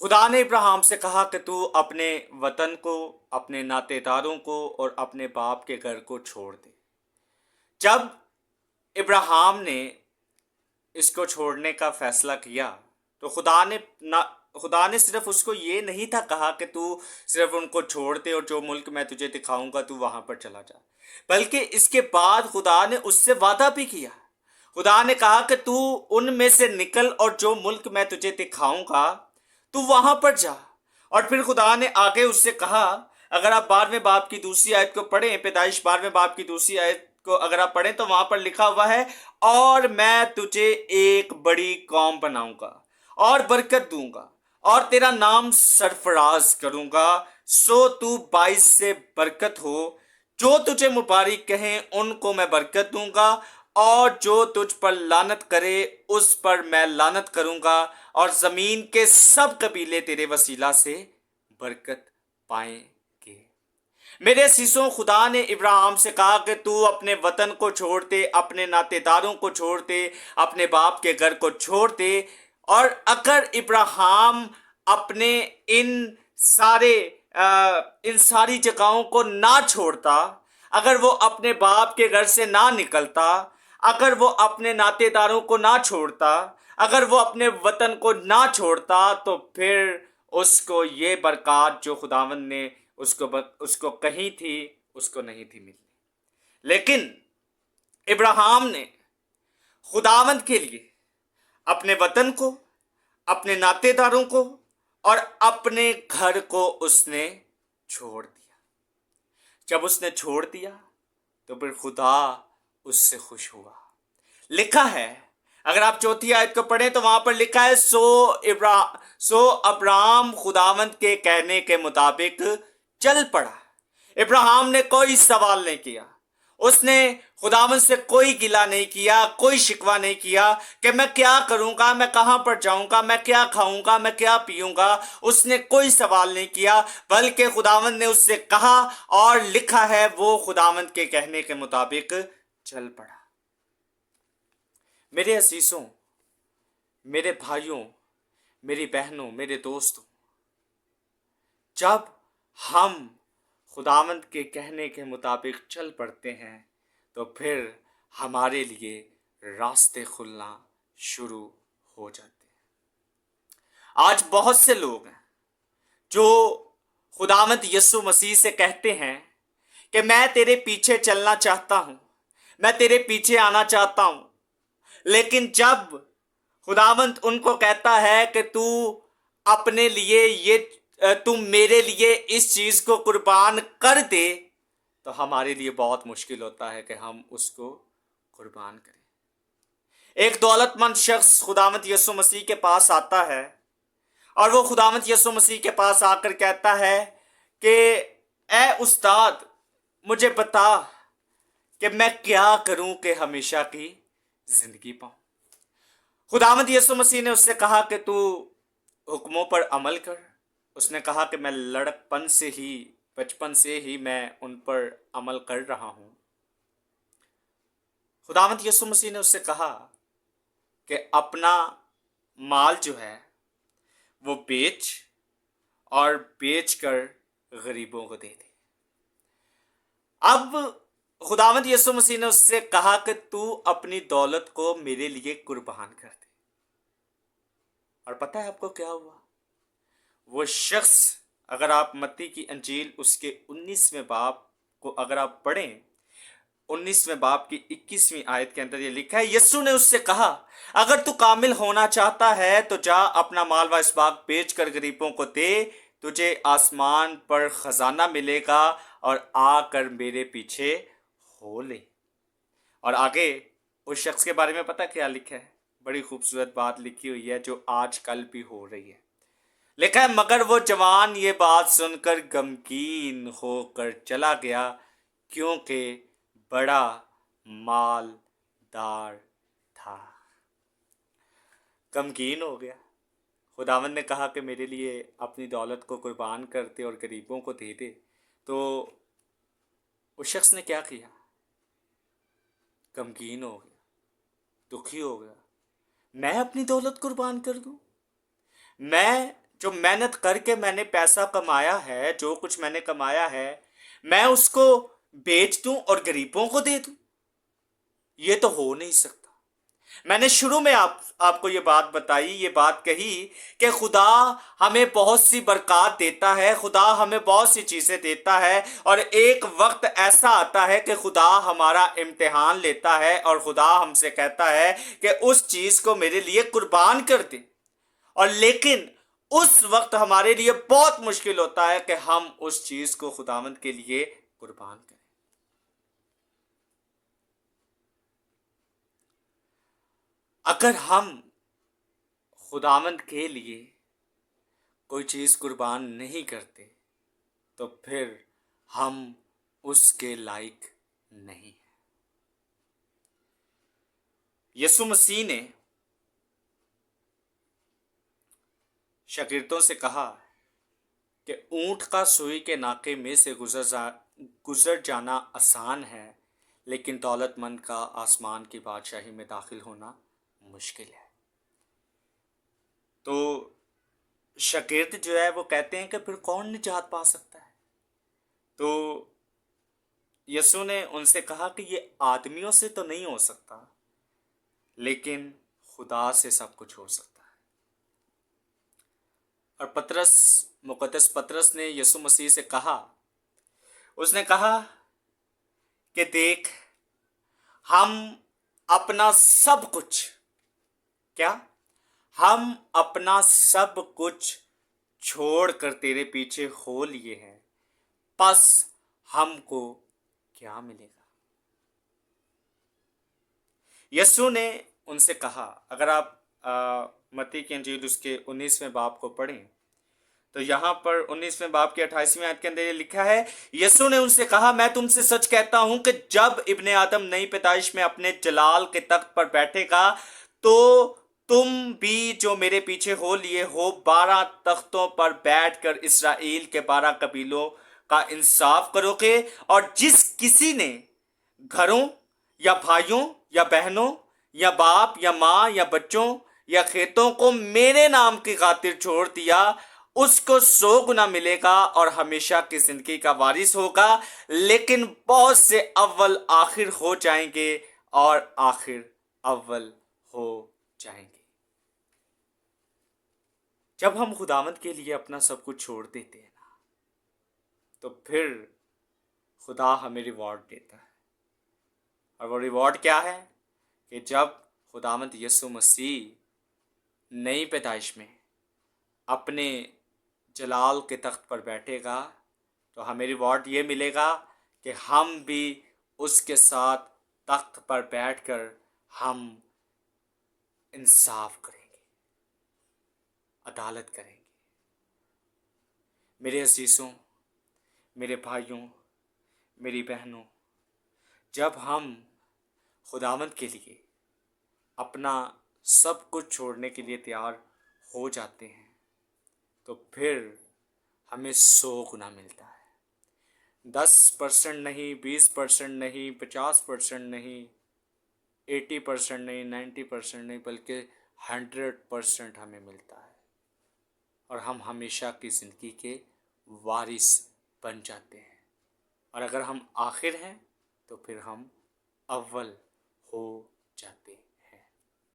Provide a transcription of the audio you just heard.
खुदा ने इब्राहिम से कहा कि तू अपने वतन को, अपने नातेदारों को और अपने बाप के घर को छोड़ दे। जब इब्राहिम ने इसको छोड़ने का फैसला किया तो खुदा ने सिर्फ उसको ये नहीं था कहा कि तू सिर्फ उनको छोड़ दे और जो मुल्क मैं तुझे दिखाऊंगा तू वहां पर चला जा, बल्कि इसके बाद खुदा ने उससे वादा भी किया। खुदा ने कहा कि तू उनमें से निकल और जो मुल्क मैं तुझे दिखाऊंगा तू वहां पर जा। और फिर खुदा ने आगे उससे कहा, अगर आप 12वें बाब की दूसरी आयत को पढ़ें, पैदाइश 12वें बाब की दूसरी आयत को अगर आप पढ़ें तो वहां पर लिखा हुआ है, और मैं तुझे एक बड़ी कौम बनाऊंगा और बरकत दूंगा और तेरा नाम सरफराज करूंगा, सो तू 22 से बरकत हो। जो तुझे मुबारक कहें उनको मैं बरकत दूंगा, और जो तुझ पर लानत करे उस पर मैं लानत करूंगा, और जमीन के सब कबीले तेरे वसीला से बरकत पाएंगे। मेरे असीसों, खुदा ने इब्राहिम से कहा कि तू अपने वतन को छोड़ दे, अपने नातेदारों को छोड़ दे, अपने बाप के घर को छोड़ दे। और अगर इब्राहिम अपने इन सारे इन सारी जगहों को ना छोड़ता, अगर वो अपने बाप के घर से ना निकलता, अगर वो अपने नातेदारों को ना छोड़ता, अगर वो अपने वतन को ना छोड़ता, तो फिर उसको ये बरकत जो खुदावंद ने उसको कही थी उसको नहीं थी मिलनी। लेकिन इब्राहिम ने खुदावंद के लिए अपने वतन को, अपने नातेदारों को और अपने घर को उसने छोड़ दिया। जब उसने छोड़ दिया तो फिर खुदा उससे खुश हुआ। लिखा है, अगर आप चौथी आयत को पढ़ें तो वहां पर लिखा है, सो अब्राहम खुदावंद के कहने के मुताबिक चल पड़ा। इब्राहिम ने कोई सवाल नहीं किया, उसने खुदावंद से कोई गिला नहीं किया, कोई शिकवा नहीं किया कि मैं क्या करूंगा, मैं कहां पर जाऊंगा, मैं क्या खाऊंगा, मैं क्या पीऊंगा। उसने कोई सवाल नहीं किया, बल्कि खुदावंद ने उससे कहा और लिखा है वो खुदावंद के कहने के मुताबिक चल पड़ा। मेरे असीसों, मेरे भाइयों, मेरी बहनों, मेरे दोस्तों, जब हम खुदावंद के कहने के मुताबिक चल पड़ते हैं तो फिर हमारे लिए रास्ते खुलना शुरू हो जाते हैं। आज बहुत से लोग हैं जो खुदावंद यीशु मसीह से कहते हैं कि मैं तेरे पीछे चलना चाहता हूं, मैं तेरे पीछे आना चाहता हूं, लेकिन जब खुदावंद उनको कहता है कि तू अपने लिए तू मेरे लिए इस चीज को कुर्बान कर दे, तो हमारे लिए बहुत मुश्किल होता है कि हम उसको कुर्बान करें। एक दौलतमंद शख्स खुदावंद यीशु मसीह के पास आता है और वो खुदावंद यीशु मसीह के पास आकर कहता है कि ए उस्ताद, मुझे बता कि मैं क्या करूं कि हमेशा की जिंदगी पाऊं। खुदावंद यीशु मसीह ने उससे कहा कि तू हुक्मों पर अमल कर। उसने कहा कि मैं बचपन से ही मैं उन पर अमल कर रहा हूं। खुदावंद यीशु मसीह ने उससे कहा कि अपना माल जो है वो बेच और बेचकर गरीबों को दे दे। अब खुदावंद यीशु मसीह ने उससे कहा कि तू अपनी दौलत को मेरे लिए कुर्बान कर दे। और पता है आपको क्या हुआ? वो शख्स, अगर आप मत्ती की अंजील उसके 19वें बाब को अगर आप पढ़ें, 19वें बाब की 21वीं आयत के अंदर ये लिखा है, यीशु ने उससे कहा, अगर तू कामिल होना चाहता है तो जा अपना माल व इसबाग बेच कर गरीबों को दे, तुझे आसमान पर खजाना मिलेगा, और आकर मेरे पीछे हो ले। और आगे उस शख्स के बारे में पता क्या लिखा है? बड़ी खूबसूरत बात लिखी हुई है जो आज कल भी हो रही है। लिखा है, मगर वो जवान ये बात सुनकर गमगीन होकर चला गया, क्योंकि बड़ा मालदार था। गमगीन हो गया। खुदावंद ने कहा कि मेरे लिए अपनी दौलत को कुर्बान कर दे और गरीबों को दे दे। तो उस शख्स ने क्या किया? गमगीन हो गया, दुखी हो गया। मैं अपनी दौलत कुर्बान कर दूं? मैं جو محنت کر کے میں نے پیسہ کمایا ہے، جو کچھ میں نے کمایا ہے، میں اس کو بیچ دوں اور غریبوں کو دے دوں؟ یہ تو ہو نہیں سکتا۔ میں نے شروع میں آپ کو یہ بات بتائی، یہ بات کہی کہ خدا ہمیں بہت سی برکات دیتا ہے، خدا ہمیں بہت سی چیزیں دیتا ہے، اور ایک وقت ایسا آتا ہے کہ خدا ہمارا امتحان لیتا ہے اور خدا ہم سے کہتا ہے کہ اس چیز کو میرے لیے قربان کر دے۔ اور لیکن اس وقت ہمارے لیے بہت مشکل ہوتا ہے کہ ہم اس چیز کو خداوند کے لیے قربان کریں۔ اگر ہم خداوند کے لیے کوئی چیز قربان نہیں کرتے تو پھر ہم اس کے لائق نہیں ہیں۔ یسوع مسیح نے شاگردوں سے کہا کہ اونٹ کا سوئی کے ناکے میں سے گزر جانا آسان ہے، لیکن دولت مند کا آسمان کی بادشاہی میں داخل ہونا مشکل ہے۔ تو شاگرد جو ہے وہ کہتے ہیں کہ پھر کون نجات پا سکتا ہے؟ تو یسوع نے ان سے کہا کہ یہ آدمیوں سے تو نہیں ہو سکتا، لیکن خدا سے سب کچھ ہو سکتا ہے۔ اور مقدس پطرس نے یسوع مسیح سے کہا، اس نے کہا کہ دیکھ، ہم اپنا سب کچھ، کیا؟ ہم اپنا سب کچھ چھوڑ کر تیرے پیچھے ہو لیے ہیں، پس ہم کو کیا ملے گا؟ یسوع نے ان سے کہا، اگر آپ متی کی انجیل اس کے 19ویں باب کو پڑھیں تو یہاں پر 19ویں باب کے 28ویں آیت کے اندر یہ لکھا ہے، یسوع نے ان سے کہا، میں تم سے سچ کہتا ہوں کہ جب ابن آدم نئی پیدائش میں اپنے جلال کے تخت پر بیٹھے گا تو تم بھی جو میرے پیچھے ہو لیے ہو 12 تختوں پر بیٹھ کر اسرائیل کے 12 قبیلوں کا انصاف کرو گے، اور جس کسی نے گھروں یا بھائیوں یا بہنوں یا باپ یا ماں یا بچوں یا کھیتوں کو میرے نام کی خاطر چھوڑ دیا، اس کو 100 گنا ملے گا اور ہمیشہ کی زندگی کا وارث ہوگا۔ لیکن بہت سے اول آخر ہو جائیں گے اور آخر اول ہو جائیں گے۔ جب ہم خداوند کے لیے اپنا سب کچھ چھوڑ دیتے ہیں نا، تو پھر خدا ہمیں ریوارڈ دیتا ہے۔ اور وہ ریوارڈ کیا ہے؟ کہ جب خداوند یسوع مسیح نئی پیدائش میں اپنے جلال کے تخت پر بیٹھے گا تو ہمیں ریوارڈ یہ ملے گا کہ ہم بھی اس کے ساتھ تخت پر بیٹھ کر ہم انصاف کریں گے، عدالت کریں گے۔ میرے عزیزوں، میرے بھائیوں، میری بہنوں، جب ہم خداوند کے لیے اپنا سب کچھ چھوڑنے کے لیے تیار ہو جاتے ہیں تو پھر ہمیں 100 گنا ملتا ہے۔ 10% نہیں، 20% نہیں، 50% نہیں، 80% نہیں، 90% نہیں، بلکہ 100% ہمیں ملتا ہے، اور ہم ہمیشہ کی زندگی کے وارث بن جاتے ہیں۔ اور اگر ہم آخر ہیں تو پھر ہم اول ہو جاتے ہیں۔